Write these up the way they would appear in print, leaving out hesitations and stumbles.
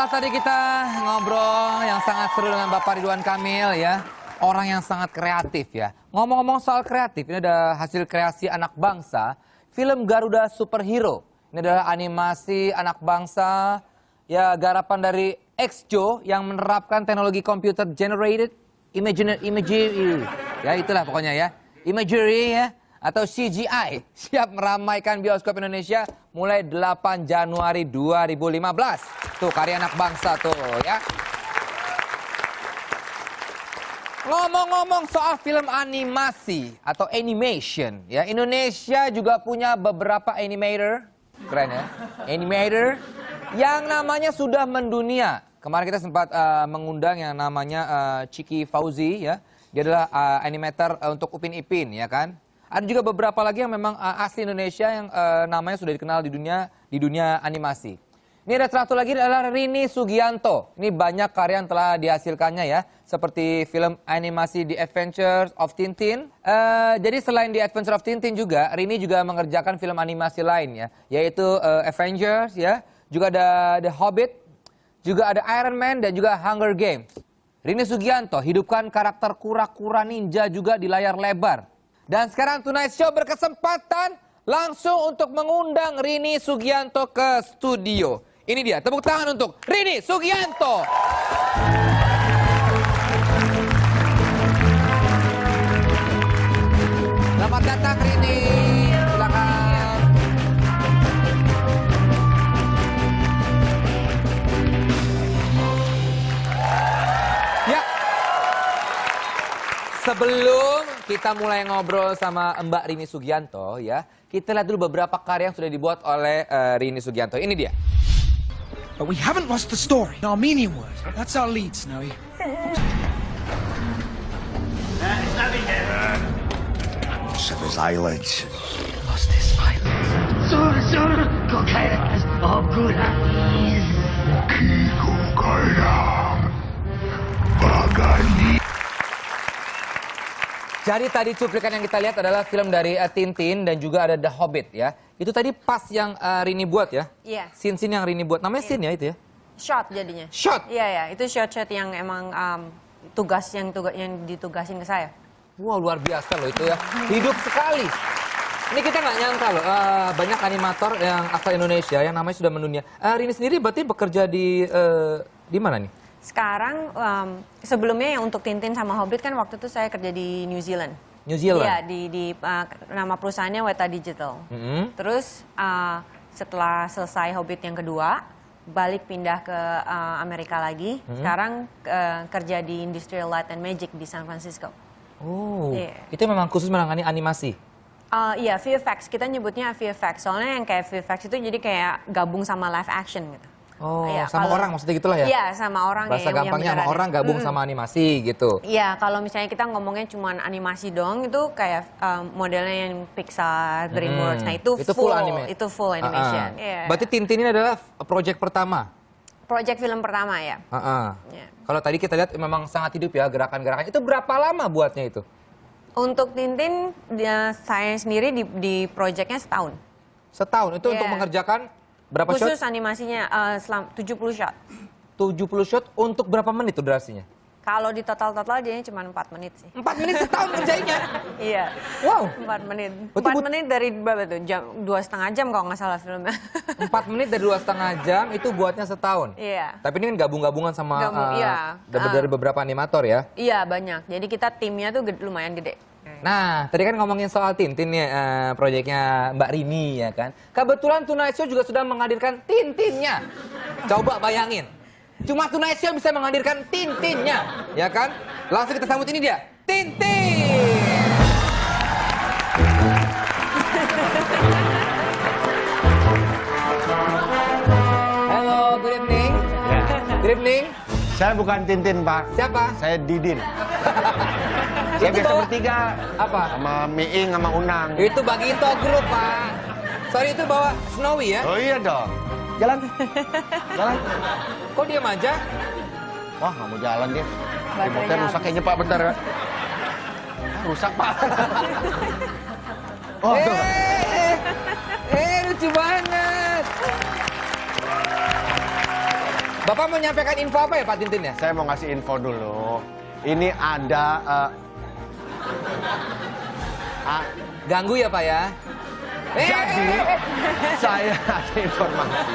Setelah tadi kita ngobrol yang sangat seru dengan Bapak Ridwan Kamil ya, orang yang sangat kreatif ya. Ngomong-ngomong soal kreatif, ini ada hasil kreasi anak bangsa, film Garuda Superhero. Ini adalah animasi anak bangsa ya, garapan dari XJO yang menerapkan teknologi computer generated imagery. Ya itulah pokoknya ya, imagery ya, atau CGI, siap meramaikan bioskop Indonesia mulai 8 Januari 2015. Tuh karya anak bangsa tuh ya. Ngomong-ngomong soal film animasi atau animation ya, Indonesia juga punya beberapa animator, keren ya, animator yang namanya sudah mendunia. Kemarin kita sempat mengundang yang namanya Chiki Fauzi ya, dia adalah animator untuk Upin Ipin ya kan. Ada juga beberapa lagi yang memang asli Indonesia yang namanya sudah dikenal di dunia animasi. Ini ada satu lagi adalah Rini Sugianto. Ini banyak karya yang telah dihasilkannya ya, seperti film animasi The Adventures of Tintin. Jadi selain The Adventures of Tintin juga, Rini juga mengerjakan film animasi lain ya, yaitu Avengers ya, juga ada The Hobbit, juga ada Iron Man dan juga Hunger Games. Rini Sugianto hidupkan karakter kura-kura ninja juga di layar lebar. Dan sekarang Tonight Show berkesempatan langsung untuk mengundang Rini Sugianto ke studio. Ini dia, tepuk tangan untuk Rini Sugianto. Selamat datang Rini, silakan. Ya, sebelum kita mulai ngobrol sama Mbak Rini Sugianto ya, kita lihat dulu beberapa karya yang sudah dibuat oleh Rini Sugianto. Ini dia. But we haven't lost the story. Armenian word. That's our lead, Snowy. Sever's Islands. Lost his island. Sur kokairas oguranis. Kiko Kayam. Bagani. Jadi tadi cuplikan yang kita lihat adalah film dari Tintin dan juga ada The Hobbit ya. Itu tadi pas yang Rini buat ya? Iya. Scene-scene yang Rini buat. Namanya scene ya itu ya? Shot jadinya. Shot? Iya, ya. Itu shot-shot yang emang tugas yang ditugasin ke saya. Wah luar biasa loh itu ya. Hidup sekali. Ini kita nggak nyangka loh, banyak animator yang asal Indonesia yang namanya sudah mendunia. Rini sendiri berarti bekerja di mana nih? Sekarang sebelumnya yang untuk Tintin sama Hobbit kan waktu itu saya kerja di New Zealand. New Zealand? Iya, di nama perusahaannya Weta Digital. Terus setelah selesai Hobbit yang kedua, balik pindah ke Amerika lagi. Sekarang kerja di Industrial Light and Magic di San Francisco. Oh, Iya. itu memang khusus menangani animasi? Iya, VFX. Kita nyebutnya VFX. Soalnya yang kayak VFX itu jadi kayak gabung sama live action gitu. Oh, Iya, sama orang maksudnya gitulah ya? Iya, sama orang. Bahasa yang gampangnya sama beneran. orang gabung sama animasi gitu. Iya, kalau misalnya kita ngomongnya cuma animasi doang itu kayak modelnya yang Pixar, DreamWorks. Nah, itu full anime. Itu full animation. Iya. Berarti Tintin ini adalah project pertama? Project film pertama ya. Iya. Kalau tadi kita lihat memang sangat hidup ya gerakan-gerakannya. Itu berapa lama buatnya itu? Untuk Tintin, saya sendiri di projectnya setahun. Setahun? Itu untuk Iya. mengerjakan berapa Khusus shot? animasinya 70 shot. 70 shot untuk berapa menit tuh durasinya? Kalau di total dia cuma 4 menit sih. 4 menit setahun kerjanya? Iya. Wow. 4 menit. Betul, 4 menit dari berapa tuh? 2,5 jam kalau nggak salah filmnya. 4 menit dari 2,5 jam itu buatnya setahun? Iya. Tapi ini kan gabung-gabungan sama Iya. dari beberapa animator ya? Iya, banyak. Jadi kita timnya tuh lumayan gede. Nah, tadi kan ngomongin soal Tintin nih, proyeknya Mbak Rini ya kan. Kebetulan Tonight Show juga sudah menghadirkan Tintinnya. Coba bayangin, cuma Tonight Show bisa menghadirkan Tintinnya, ya kan? Langsung kita sambut ini dia, Tintin. Halo, good evening. Good evening. Saya bukan Tintin, Pak. Siapa? Saya Didin. Saya Itu biasa bawa- bertiga. Apa? Sama Miing, sama Unang. Itu Bagito Group, Pak. Sorry, itu bawa Snowy ya? Oh iya dong. Jalan. Jalan. Kok diam aja? Wah, nggak mau jalan dia. Baterainya Remote-nya rusak kayaknya, Pak. Bentar ya. Rusak, Pak. Oh, tuh. Lucu banget. Bapak mau menyampaikan info apa ya Pak Tintin ya? Saya mau ngasih info dulu. Ini ada... Ganggu ya Pak ya? Jadi, saya ada informasi.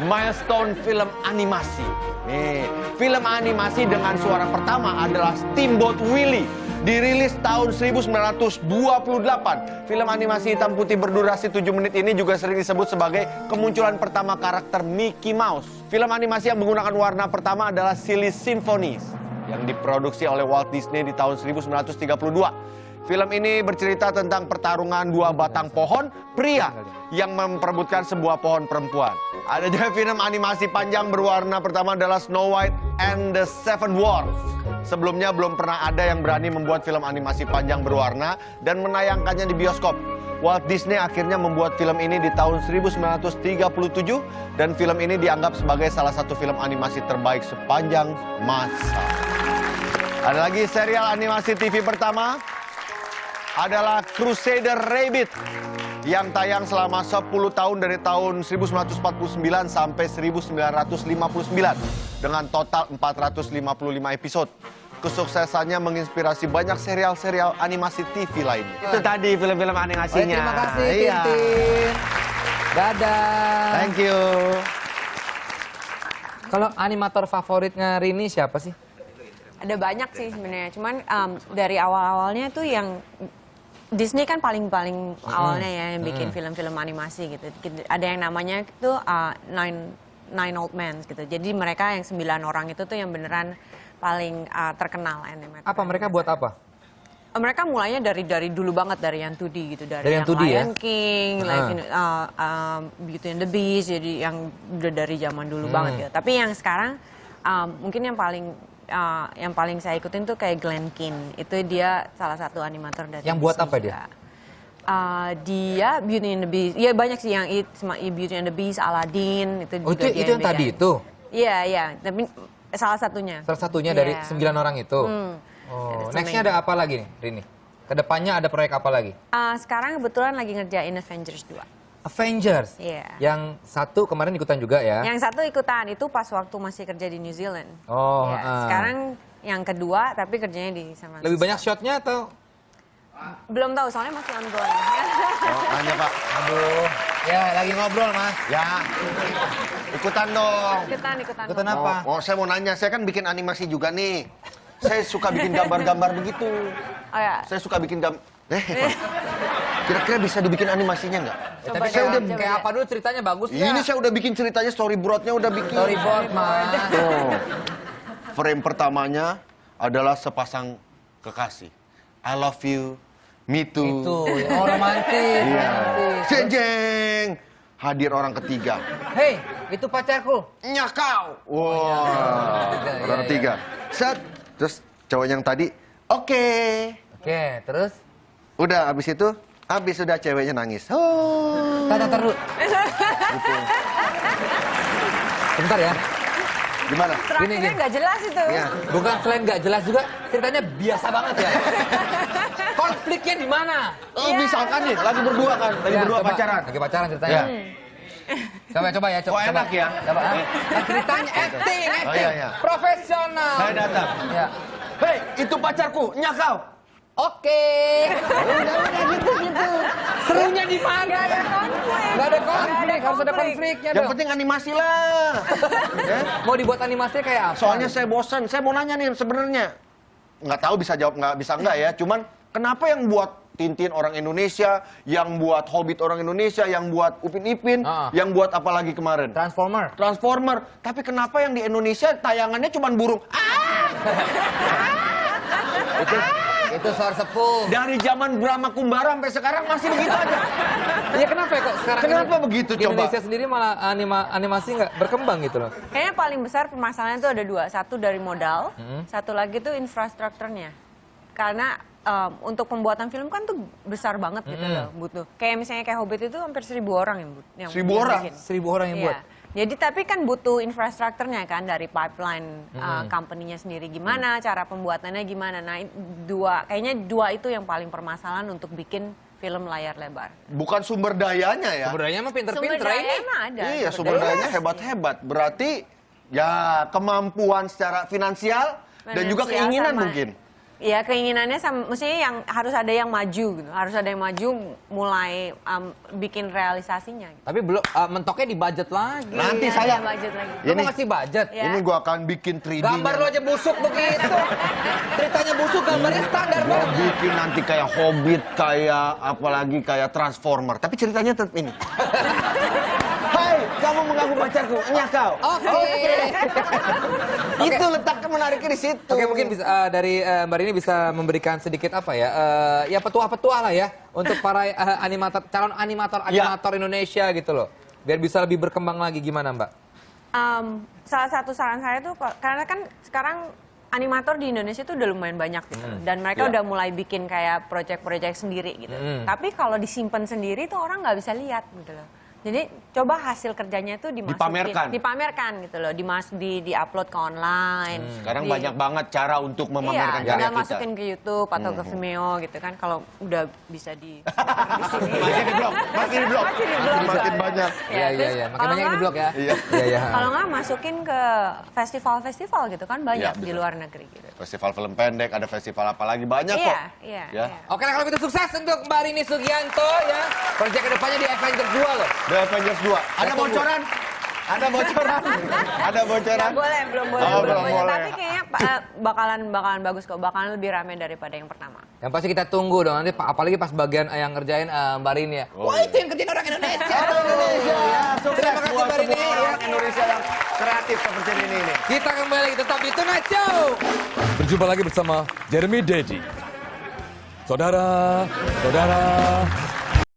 Milestone film animasi. Nih, film animasi dengan suara pertama adalah Steamboat Willie. Dirilis tahun 1928. Film animasi hitam putih berdurasi 7 menit ini juga sering disebut sebagai kemunculan pertama karakter Mickey Mouse. Film animasi yang menggunakan warna pertama adalah Silly Symphonies yang diproduksi oleh Walt Disney di tahun 1932. Film ini bercerita tentang pertarungan dua batang pohon pria yang memperebutkan sebuah pohon perempuan. Ada juga film animasi panjang berwarna pertama adalah Snow White and the Seven Dwarfs. Sebelumnya belum pernah ada yang berani membuat film animasi panjang berwarna dan menayangkannya di bioskop. Walt Disney akhirnya membuat film ini di tahun 1937 dan film ini dianggap sebagai salah satu film animasi terbaik sepanjang masa. Ada lagi serial animasi TV pertama adalah Crusader Rabbit yang tayang selama 10 tahun dari tahun 1949 sampai 1959 dengan total 455 episode. Kesuksesannya menginspirasi banyak serial-serial animasi TV lainnya. Itu tadi film-film animasinya. Terima kasih Iya. Tintin. Dadah. Thank you. Kalau animator favoritnya Rini siapa sih? Ada banyak sih sebenarnya, cuman dari awal-awalnya tuh yang Disney kan paling awalnya ya yang bikin film-film animasi gitu. Ada yang namanya itu Nine Old Men gitu. Jadi mereka yang 9 orang itu tuh yang beneran paling terkenal animator. Apa mereka buat apa? Mereka mulainya dari dulu banget, dari yang 2D gitu, dari yang yang 2D ya? Lion King, like, Beauty and the Beast, jadi yang udah dari zaman dulu banget gitu. Tapi yang sekarang mungkin yang paling saya ikutin tuh kayak Glenn Keane. Itu dia salah satu animator dari Yang buat Disney apa juga. Dia Beauty and the Beast. Ya banyak sih yang Beauty and the Beast, Aladdin itu Oh, juga dia itu yang tadi bikin. itu? Iya, iya. Tapi salah satunya. Salah satunya dari Iya. 9 orang itu? Oh, nextnya ada apa lagi nih, Rini? Kedepannya ada proyek apa lagi? Sekarang kebetulan lagi ngerjain Avengers 2. Avengers? Iya. Yang satu kemarin ikutan juga ya? Yang satu ikutan, itu pas waktu masih kerja di New Zealand. Oh, Ya, sekarang yang kedua, tapi kerjanya di San Francisco. Lebih banyak shotnya atau? Belum tahu, soalnya masih ongoing. Oh, nanya Pak. Aduh, ya lagi ngobrol Mas. Ya, ikutan dong. Ikutan. Ikutan apa? Oh, saya mau nanya, saya kan bikin animasi juga nih. Saya suka bikin gambar-gambar begitu. Oh ya. Saya suka bikin kira-kira bisa dibikin animasinya nggak? Coba Tapi deh, kayak, coba kayak deh. apa dulu ceritanya bagus nggak? Ini saya udah bikin ceritanya, storyboardnya udah bikin. Storyboard Mas. Tuh. Frame pertamanya adalah sepasang kekasih. I love you, me too. Itu, oh romantis. Iya. romantis. Jeng jeng. Hadir orang ketiga. Hei, itu pacarku. Nyakau. Wah. Iya, Orang iya. ketiga. Set. Terus cowok yang tadi, oke. Oke, terus? Udah abis itu, abis udah ceweknya nangis. Oh. Tata dulu. Bentar ya. Gimana? Terakhirnya Gini. nggak jelas itu. Iya. Bukan selain nggak jelas juga, ceritanya biasa banget ya. Konfliknya di mana? Oh, misalkan nih, lagi berdua kan, lagi Ya, berdua coba. pacaran. Lagi pacaran ceritanya. Ya. Coba ya, coba. Oh, enak ya? Coba. Nah, ceritanya acting. Oh, iya, iya. Profesional. Saya datang. Ya. Hei, itu pacarku, nyakau. Oke. Serunya di mana? Nggak ada konflik. Nggak ada konflik, harus ada konflik. konfliknya Yang dong. penting animasi lah. Ya? Mau dibuat animasinya kayak apa? Soalnya saya bosan. Saya mau nanya nih sebenarnya. Nggak tahu bisa jawab nggak bisa nggak ya. Cuman kenapa yang buat Tintin orang Indonesia, yang buat Hobbit orang Indonesia, yang buat Upin Ipin, yang buat apa lagi kemarin? Transformer. Transformer. Tapi kenapa yang di Indonesia tayangannya cuma burung? Itu suara sepuh. Dari zaman Brahma Kumbara sampai sekarang masih begitu aja. Ya kenapa ya kok sekarang Kenapa ini begitu, di coba? Indonesia sendiri malah animasi nggak berkembang gitu loh. Kayaknya paling besar permasalahannya itu ada dua. Satu dari modal, satu lagi tuh infrastrukturnya. Karena untuk pembuatan film kan tuh besar banget gitu loh, butuh. Kayak misalnya kayak Hobbit itu hampir 1.000 orang yang 1.000 orang? bikin. 1.000 orang yang Iya. buat. Jadi tapi kan butuh infrastrukturnya kan, dari pipeline company-nya sendiri gimana, cara pembuatannya gimana. Nah, kayaknya dua itu yang paling permasalahan untuk bikin film layar lebar. Bukan sumber dayanya ya. Sumber dayanya mah Sumber pinter-pinter daya ini. emang ada. Iya, sumber dayanya hebat-hebat. Berarti Ya, kemampuan secara finansial dan juga Finansial keinginan sama- mungkin. Iya, keinginannya sama, mestinya yang harus ada yang maju gitu. Harus ada yang maju mulai bikin realisasinya. Gitu. Tapi belum mentoknya di budget lagi. Nanti Iya, saya- ada budget lagi. Lu mau ngasih budget? Ya. Ini gua akan bikin 3D-nya. Gambar lu aja busuk begitu. Ceritanya busuk, gambarnya standar Gua banget. bikin nanti kayak Hobbit, kayak apalagi kayak Transformer. Tapi ceritanya tetap ini. Hai, kamu mengganggu pacarku. Iya kau. Oke. Itu letak menariknya di situ. Oke, mungkin bisa dari Mbak Rini bisa memberikan sedikit apa ya? Ya petuah-petuah lah ya untuk para animator, calon animator Indonesia gitu loh. Biar bisa lebih berkembang lagi, gimana Mbak? Salah satu saran saya tuh karena kan sekarang animator di Indonesia tuh udah lumayan banyak gitu. Dan mereka udah mulai bikin kayak proyek-proyek sendiri gitu. Tapi kalau disimpan sendiri tuh orang nggak bisa lihat gitu loh. Jadi coba hasil kerjanya tuh dipamerkan gitu loh, di-upload ke online. Sekarang banyak banget cara untuk memamerkan Iya, karya tinggal kita. masukin ke YouTube atau ke Vimeo gitu kan. Kalau udah bisa di sini. Masih di blog, masih di blog. Masih di blog. Makin banyak. Iya, terus iya. Makin kalau banyak yang di nggak- blog ya. Iya. Iya, iya. Kalau nggak masukin ke festival-festival gitu kan banyak Iya, di betul. luar negeri gitu. Festival film pendek, ada festival apa lagi banyak kok. Iya, iya, Ya. iya. Oke lah kalau gitu sukses untuk Mbak Rini Sugianto ya. Proyek kedepannya di Avengers 2 loh. The Avengers 2. Ada tunggu. bocoran? Ada bocoran? Ada bocoran? Nggak boleh, belum boleh, Oh, belum belum boleh. boleh. Tapi kayaknya bakalan bagus kok, bakalan lebih ramai daripada yang pertama. Yang pasti kita tunggu dong nanti apalagi pas bagian yang ngerjain Mbak Rini ya. Oh, Wah iya. itu yang kerjain orang Indonesia. Indonesia. Sukses Terima kasih buat Mbak Rini semua ya. orang Indonesia yang kreatif seperti ini. Kita kembali lagi tetap di Tonight Show. Berjumpa lagi bersama Jeremy Dedi. Saudara,